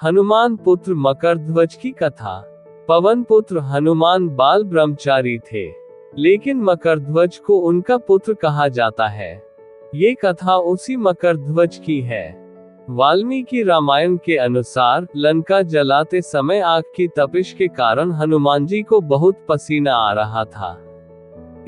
हनुमान पुत्र मकरध्वज की कथा। पवन पुत्र हनुमान बाल ब्रह्मचारी थे, लेकिन मकरध्वज को उनका पुत्र कहा जाता है। ये कथा उसी मकरध्वज की है। वाल्मीकि रामायण के अनुसार लंका जलाते समय आग की तपिश के कारण हनुमान जी को बहुत पसीना आ रहा था।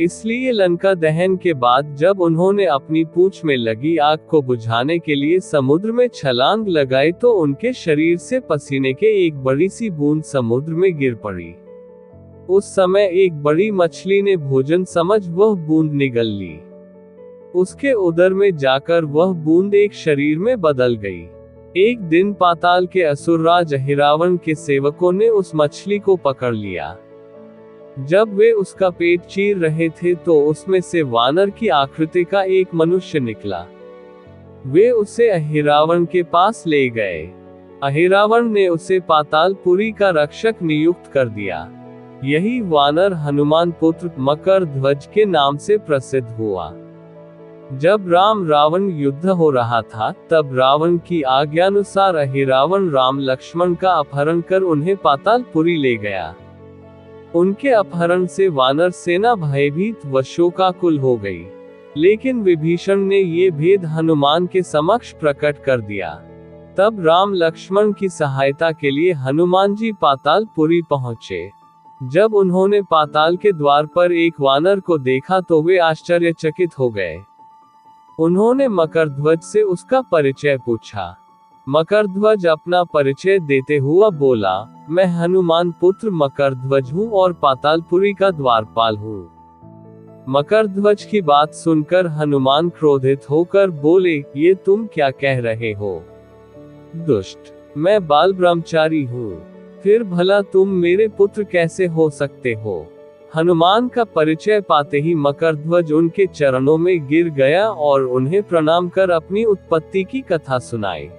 इसलिए लंका दहन के बाद जब उन्होंने अपनी पूंछ में लगी आग को बुझाने के लिए समुद्र में छलांग लगाई तो उनके शरीर से पसीने के एक बड़ी सी बूंद समुद्र में गिर पड़ी। उस समय एक बड़ी मछली ने भोजन समझ वह बूंद निगल ली। उसके उदर में जाकर वह बूंद एक शरीर में बदल गई। एक दिन पाताल के असुरराज अहिरावण के सेवकों ने उस मछली को पकड़ लिया। जब वे उसका पेट चीर रहे थे तो उसमें से वानर की आकृति का एक मनुष्य निकला। वे उसे अहिरावण के पास ले गए। अहिरावण ने उसे पातालपुरी का रक्षक नियुक्त कर दिया। यही वानर हनुमान पुत्र मकरध्वज के नाम से प्रसिद्ध हुआ। जब राम रावण युद्ध हो रहा था तब रावण की आज्ञानुसार अहिरावण राम लक्ष्मण का अपहरण कर उन्हें पातालपुरी ले गया। उनके अपहरण से वानर सेना भयभीत व शोकाकुल हो गई, लेकिन विभीषण ने ये भेद हनुमान के समक्ष प्रकट कर दिया। तब राम लक्ष्मण की सहायता के लिए हनुमान जी पातालपुरी पहुंचे। जब उन्होंने पाताल के द्वार पर एक वानर को देखा तो वे आश्चर्यचकित हो गए। उन्होंने मकरध्वज से उसका परिचय पूछा। मकरध्वज अपना परिचय देते हुआ बोला, मैं हनुमान पुत्र मकरध्वज हूँ और पातालपुरी का द्वारपाल हूँ। मकरध्वज की बात सुनकर हनुमान क्रोधित होकर बोले, ये तुम क्या कह रहे हो? दुष्ट, मैं बाल ब्रह्मचारी हूँ, फिर भला तुम मेरे पुत्र कैसे हो सकते हो? हनुमान का परिचय पाते ही मकरध्वज उनके चरणों में गिर गया और उन्हें प्रणाम कर अपनी उत्पत्ति की कथा सुनाई।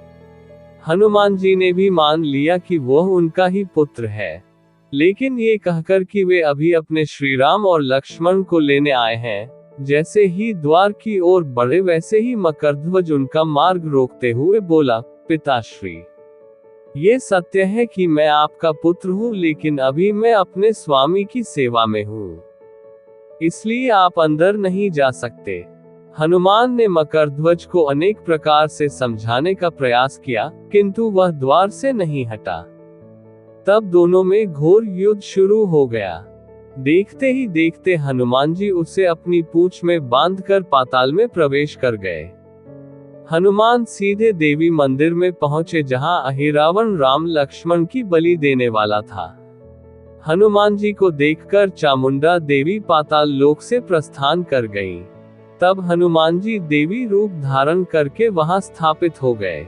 हनुमान जी ने भी मान लिया कि वह उनका ही पुत्र है, लेकिन ये कहकर कि वे अभी अपने श्रीराम और लक्ष्मण को लेने आए हैं। जैसे ही द्वार की ओर बढ़े वैसे ही मकरध्वज उनका मार्ग रोकते हुए बोला, पिताश्री, ये सत्य है कि मैं आपका पुत्र हूँ, लेकिन अभी मैं अपने स्वामी की सेवा में हूँ, इसलिए आप अंदर नहीं जा सकते। हनुमान ने मकरध्वज को अनेक प्रकार से समझाने का प्रयास किया, किंतु वह द्वार से नहीं हटा। तब दोनों में घोर युद्ध शुरू हो गया। देखते ही देखते हनुमान जी उसे अपनी पूंछ में बांधकर पाताल में प्रवेश कर गए। हनुमान सीधे देवी मंदिर में पहुंचे जहां अहिरावण राम लक्ष्मण की बलि देने वाला था। हनुमान जी को देखकर चामुंडा देवी पाताल लोक से प्रस्थान कर गईं। तब हनुमान जी देवी रूप धारण करके वहां स्थापित हो गए।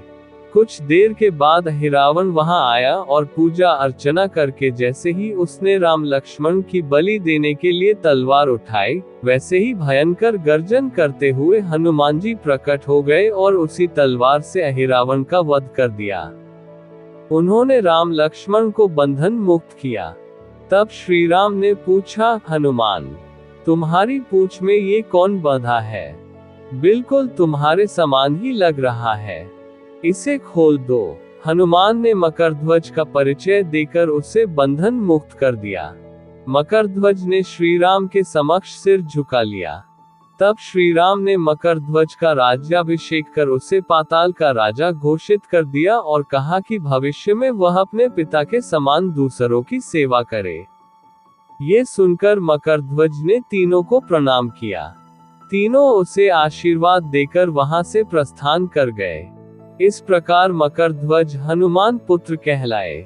कुछ देर के बाद अहिरावण वहां आया और पूजा अर्चना करके जैसे ही उसने राम लक्ष्मण की बलि देने के लिए तलवार उठाई, वैसे ही भयंकर गर्जन करते हुए हनुमान जी प्रकट हो गए और उसी तलवार से अहिरावण का वध कर दिया। उन्होंने राम लक्ष्मण को बंधन मुक्त किया। तब श्री राम ने पूछा, हनुमान, तुम्हारी पूंछ में ये कौन बंधा है? बिल्कुल तुम्हारे समान ही लग रहा है, इसे खोल दो। हनुमान ने मकरध्वज का परिचय देकर उसे बंधन मुक्त कर दिया। मकरध्वज ने श्रीराम के समक्ष सिर झुका लिया। तब श्रीराम ने मकरध्वज का राज्याभिषेक कर उसे पाताल का राजा घोषित कर दिया और कहा कि भविष्य में वह अपने पिता के समान दूसरों की सेवा करे। ये सुनकर मकरध्वज ने तीनों को प्रणाम किया। तीनों उसे आशीर्वाद देकर वहां से प्रस्थान कर गए। इस प्रकार मकरध्वज हनुमान पुत्र कहलाए।